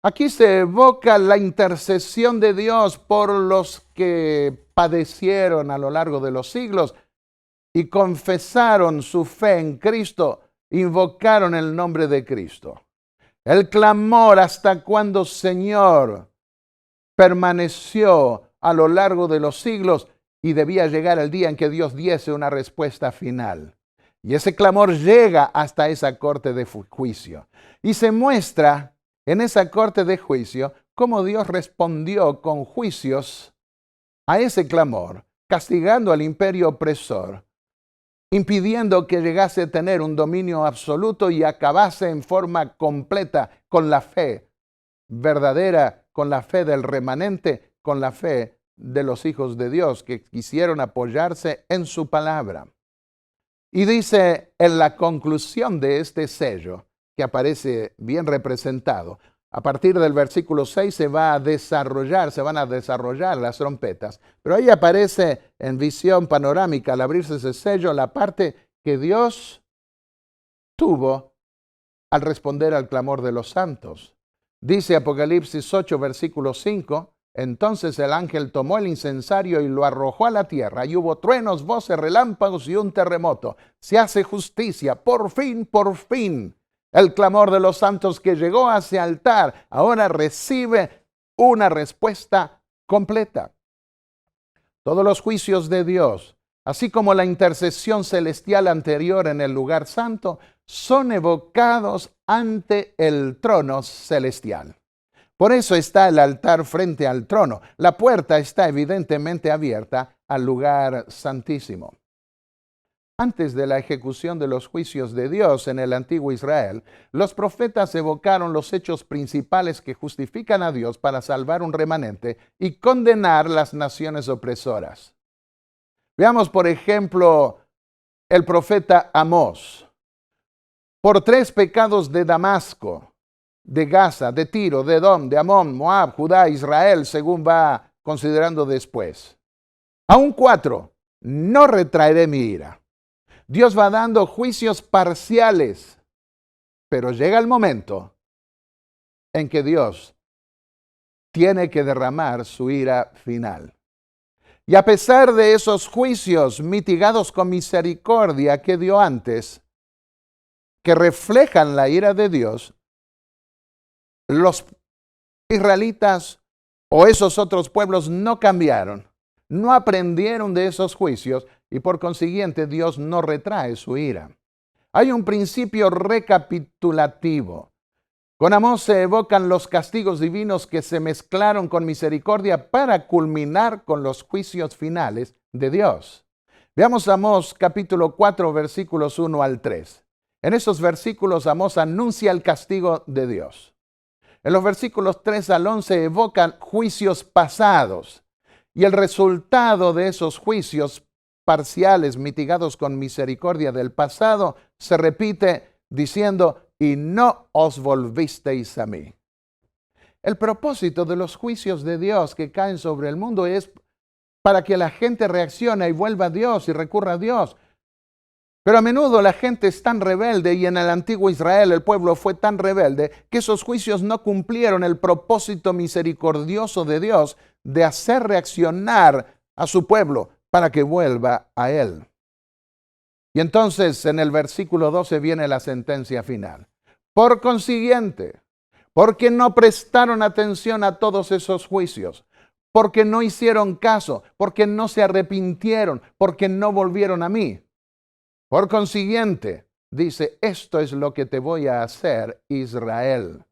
Aquí se evoca la intercesión de Dios por los que padecieron a lo largo de los siglos y confesaron su fe en Cristo, invocaron el nombre de Cristo. El clamor hasta cuando Señor permaneció a lo largo de los siglos y debía llegar el día en que Dios diese una respuesta final. Y ese clamor llega hasta esa corte de juicio. Y se muestra en esa corte de juicio cómo Dios respondió con juicios a ese clamor, castigando al imperio opresor, impidiendo que llegase a tener un dominio absoluto y acabase en forma completa con la fe verdadera, con la fe del remanente, con la fe de los hijos de Dios que quisieron apoyarse en su palabra. Y dice en la conclusión de este sello, que aparece bien representado, a partir del versículo 6 se van a desarrollar las trompetas, pero ahí aparece en visión panorámica al abrirse ese sello la parte que Dios tuvo al responder al clamor de los santos. Dice Apocalipsis 8, versículo 5, Entonces el ángel tomó el incensario y lo arrojó a la tierra, y hubo truenos, voces, relámpagos y un terremoto. Se hace justicia, por fin, por fin. El clamor de los santos que llegó a ese altar ahora recibe una respuesta completa. Todos los juicios de Dios, así como la intercesión celestial anterior en el lugar santo, son evocados ante el trono celestial. Por eso está el altar frente al trono. La puerta está evidentemente abierta al lugar santísimo. Antes de la ejecución de los juicios de Dios en el antiguo Israel, los profetas evocaron los hechos principales que justifican a Dios para salvar un remanente y condenar las naciones opresoras. Veamos, por ejemplo, el profeta Amós. Por 3 pecados de Damasco, de Gaza, de Tiro, de Edom, de Amón, Moab, Judá, Israel, según va considerando después. Aún 4, no retraeré mi ira. Dios va dando juicios parciales, pero llega el momento en que Dios tiene que derramar su ira final. Y a pesar de esos juicios mitigados con misericordia que dio antes, que reflejan la ira de Dios, los israelitas o esos otros pueblos no cambiaron, no aprendieron de esos juicios y por consiguiente Dios no retrae su ira. Hay un principio recapitulativo. Con Amós se evocan los castigos divinos que se mezclaron con misericordia para culminar con los juicios finales de Dios. Veamos Amós capítulo 4 versículos 1 al 3. En esos versículos Amós anuncia el castigo de Dios. En los versículos 3 al 11 evocan juicios pasados y el resultado de esos juicios parciales mitigados con misericordia del pasado se repite diciendo, y no os volvisteis a mí. El propósito de los juicios de Dios que caen sobre el mundo es para que la gente reaccione y vuelva a Dios y recurra a Dios. Pero a menudo la gente es tan rebelde y en el antiguo Israel el pueblo fue tan rebelde que esos juicios no cumplieron el propósito misericordioso de Dios de hacer reaccionar a su pueblo para que vuelva a Él. Y entonces en el versículo 12 viene la sentencia final. Por consiguiente, porque no prestaron atención a todos esos juicios, porque no hicieron caso, porque no se arrepintieron, porque no volvieron a mí. Por consiguiente, dice, esto es lo que te voy a hacer, Israel.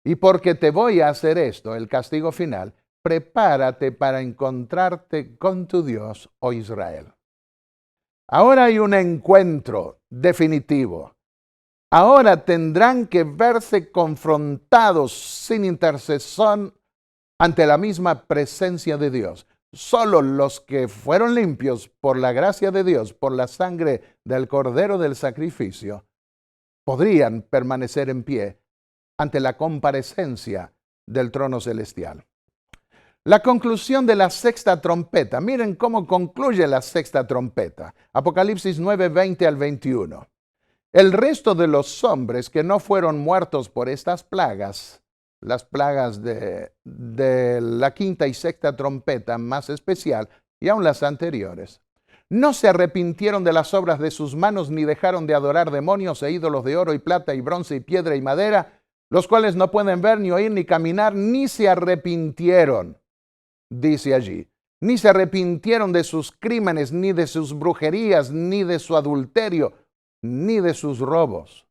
Y porque te voy a hacer esto, el castigo final, prepárate para encontrarte con tu Dios, oh Israel. Ahora hay un encuentro definitivo. Ahora tendrán que verse confrontados sin intercesión ante la misma presencia de Dios. Solo los que fueron limpios por la gracia de Dios, por la sangre del Cordero del sacrificio, podrían permanecer en pie ante la comparecencia del trono celestial. La conclusión de la sexta trompeta. Miren cómo concluye la sexta trompeta. Apocalipsis 9, 20 al 21. El resto de los hombres que no fueron muertos por estas plagas, las plagas de la quinta y sexta trompeta más especial, y aun las anteriores, no se arrepintieron de las obras de sus manos, ni dejaron de adorar demonios e ídolos de oro y plata y bronce y piedra y madera, los cuales no pueden ver, ni oír, ni caminar, ni se arrepintieron. Dice allí, ni se arrepintieron de sus crímenes, ni de sus brujerías, ni de su adulterio, ni de sus robos.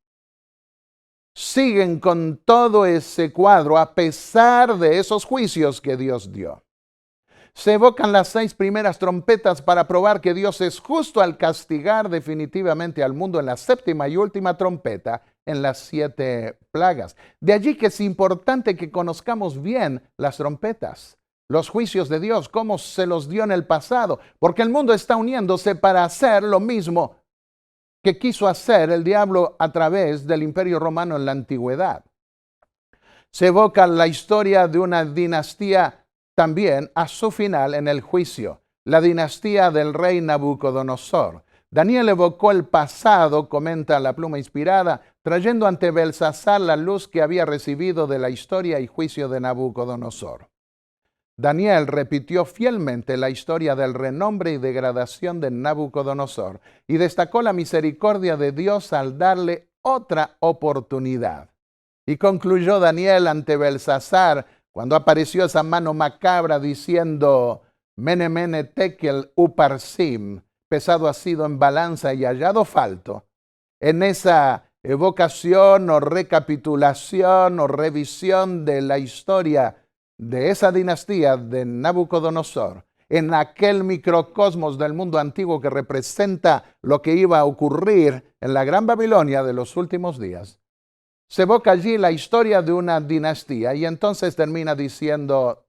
Siguen con todo ese cuadro a pesar de esos juicios que Dios dio. Se evocan las 6 primeras trompetas para probar que Dios es justo al castigar definitivamente al mundo en la séptima y última trompeta, en las 7 plagas. De allí que es importante que conozcamos bien las trompetas, los juicios de Dios, cómo se los dio en el pasado, porque el mundo está uniéndose para hacer lo mismo que quiso hacer el diablo a través del Imperio Romano en la antigüedad. Se evoca la historia de una dinastía también a su final en el juicio, la dinastía del rey Nabucodonosor. Daniel evocó el pasado, comenta la pluma inspirada, trayendo ante Belsasar la luz que había recibido de la historia y juicio de Nabucodonosor. Daniel repitió fielmente la historia del renombre y degradación de Nabucodonosor y destacó la misericordia de Dios al darle otra oportunidad. Y concluyó Daniel ante Belsasar cuando apareció esa mano macabra diciendo: Mene, mene, tekel, uparsim, pesado ha sido en balanza y hallado falto. En esa evocación o recapitulación o revisión de la historia de esa dinastía de Nabucodonosor, en aquel microcosmos del mundo antiguo que representa lo que iba a ocurrir en la Gran Babilonia de los últimos días, se evoca allí la historia de una dinastía y entonces termina diciendo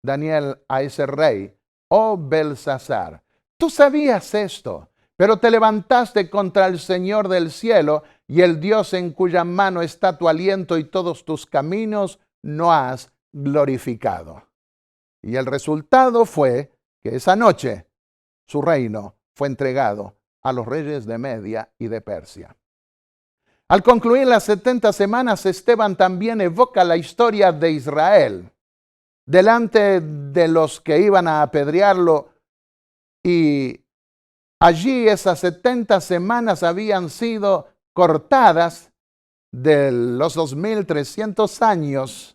Daniel a ese rey: oh Belsasar, tú sabías esto, pero te levantaste contra el Señor del cielo y el Dios en cuya mano está tu aliento y todos tus caminos no has glorificado. Y el resultado fue que esa noche su reino fue entregado a los reyes de Media y de Persia. Al concluir las 70 semanas, Esteban también evoca la historia de Israel delante de los que iban a apedrearlo, y allí esas 70 semanas habían sido cortadas de los 2300 años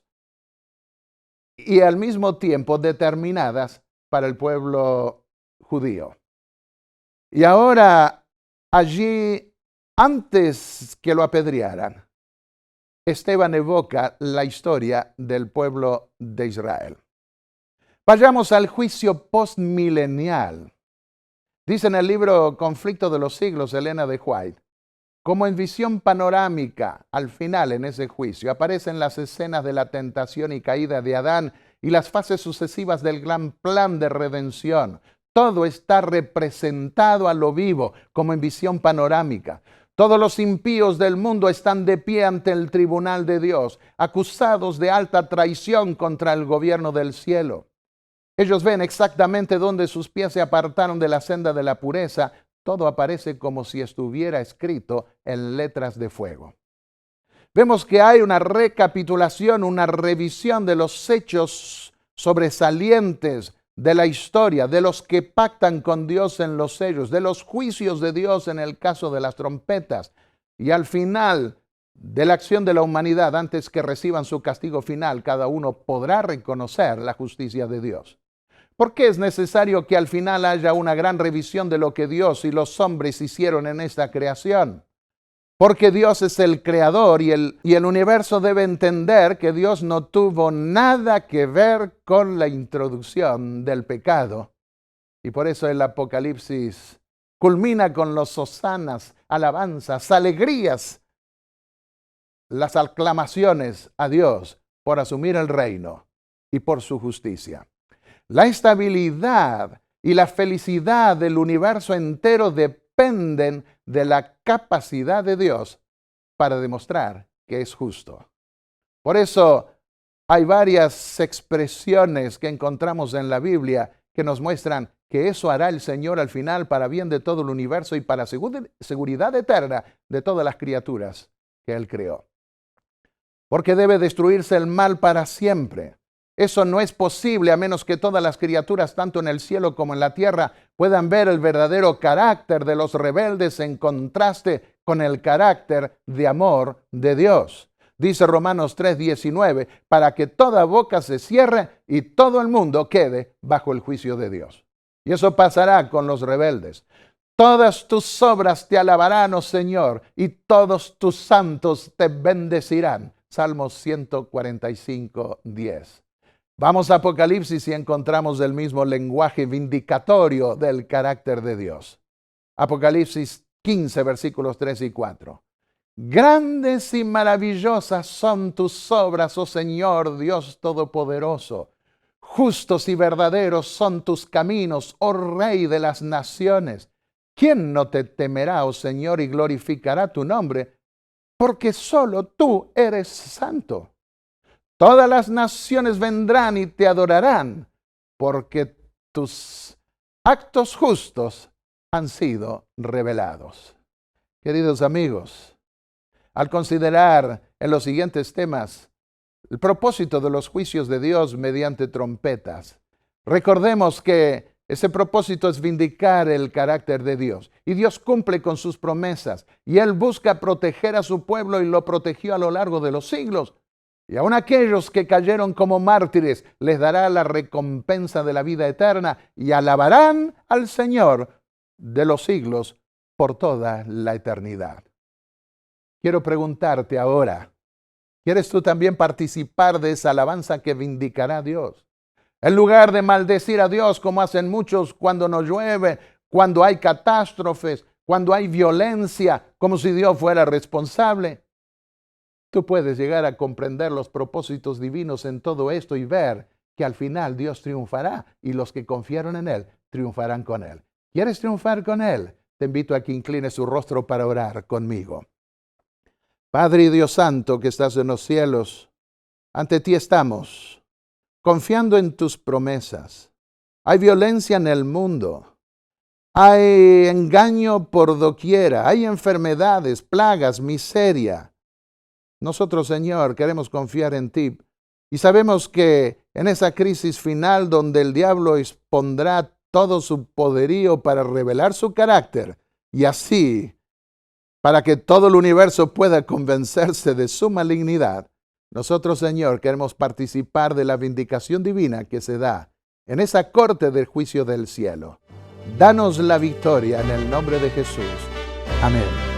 y al mismo tiempo determinadas para el pueblo judío. Y ahora allí, antes que lo apedrearan, Esteban evoca la historia del pueblo de Israel. Vayamos al juicio postmilenial. Dice en el libro Conflicto de los Siglos, Elena de White, como en visión panorámica, al final en ese juicio, aparecen las escenas de la tentación y caída de Adán y las fases sucesivas del gran plan de redención. Todo está representado a lo vivo, como en visión panorámica. Todos los impíos del mundo están de pie ante el tribunal de Dios, acusados de alta traición contra el gobierno del cielo. Ellos ven exactamente dónde sus pies se apartaron de la senda de la pureza. Todo aparece como si estuviera escrito en letras de fuego. Vemos que hay una recapitulación, una revisión de los hechos sobresalientes de la historia, de los que pactan con Dios en los sellos, de los juicios de Dios en el caso de las trompetas, y al final de la acción de la humanidad, antes que reciban su castigo final, cada uno podrá reconocer la justicia de Dios. ¿Por qué es necesario que al final haya una gran revisión de lo que Dios y los hombres hicieron en esta creación? Porque Dios es el creador y el universo debe entender que Dios no tuvo nada que ver con la introducción del pecado. Y por eso el Apocalipsis culmina con los hosanas, alabanzas, alegrías, las aclamaciones a Dios por asumir el reino y por su justicia. La estabilidad y la felicidad del universo entero dependen de la capacidad de Dios para demostrar que es justo. Por eso hay varias expresiones que encontramos en la Biblia que nos muestran que eso hará el Señor al final para bien de todo el universo y para seguridad eterna de todas las criaturas que Él creó. Porque debe destruirse el mal para siempre. Eso no es posible a menos que todas las criaturas, tanto en el cielo como en la tierra, puedan ver el verdadero carácter de los rebeldes en contraste con el carácter de amor de Dios. Dice Romanos 3:19, para que toda boca se cierre y todo el mundo quede bajo el juicio de Dios. Y eso pasará con los rebeldes. Todas tus obras te alabarán, oh Señor, y todos tus santos te bendecirán. Salmos 145:10. Vamos a Apocalipsis y encontramos el mismo lenguaje vindicatorio del carácter de Dios. Apocalipsis 15, versículos 3 y 4. Grandes y maravillosas son tus obras, oh Señor, Dios Todopoderoso. Justos y verdaderos son tus caminos, oh Rey de las naciones. ¿Quién no te temerá, oh Señor, y glorificará tu nombre? Porque solo tú eres santo. Todas las naciones vendrán y te adorarán, porque tus actos justos han sido revelados. Queridos amigos, al considerar en los siguientes temas el propósito de los juicios de Dios mediante trompetas. Recordemos que ese propósito es vindicar el carácter de Dios. Y Dios cumple con sus promesas. Y Él busca proteger a su pueblo y lo protegió a lo largo de los siglos. Y aun aquellos que cayeron como mártires les dará la recompensa de la vida eterna y alabarán al Señor de los siglos por toda la eternidad. Quiero preguntarte ahora, ¿quieres tú también participar de esa alabanza que vindicará a Dios? En lugar de maldecir a Dios como hacen muchos cuando no llueve, cuando hay catástrofes, cuando hay violencia, como si Dios fuera responsable. Tú puedes llegar a comprender los propósitos divinos en todo esto y ver que al final Dios triunfará y los que confiaron en Él triunfarán con Él. ¿Quieres triunfar con Él? Te invito a que inclines su rostro para orar conmigo. Padre y Dios Santo que estás en los cielos, ante ti estamos, confiando en tus promesas. Hay violencia en el mundo, hay engaño por doquiera, hay enfermedades, plagas, miseria. Nosotros, Señor, queremos confiar en ti y sabemos que en esa crisis final donde el diablo expondrá todo su poderío para revelar su carácter y así, para que todo el universo pueda convencerse de su malignidad, nosotros, Señor, queremos participar de la vindicación divina que se da en esa corte del juicio del cielo. Danos la victoria en el nombre de Jesús. Amén.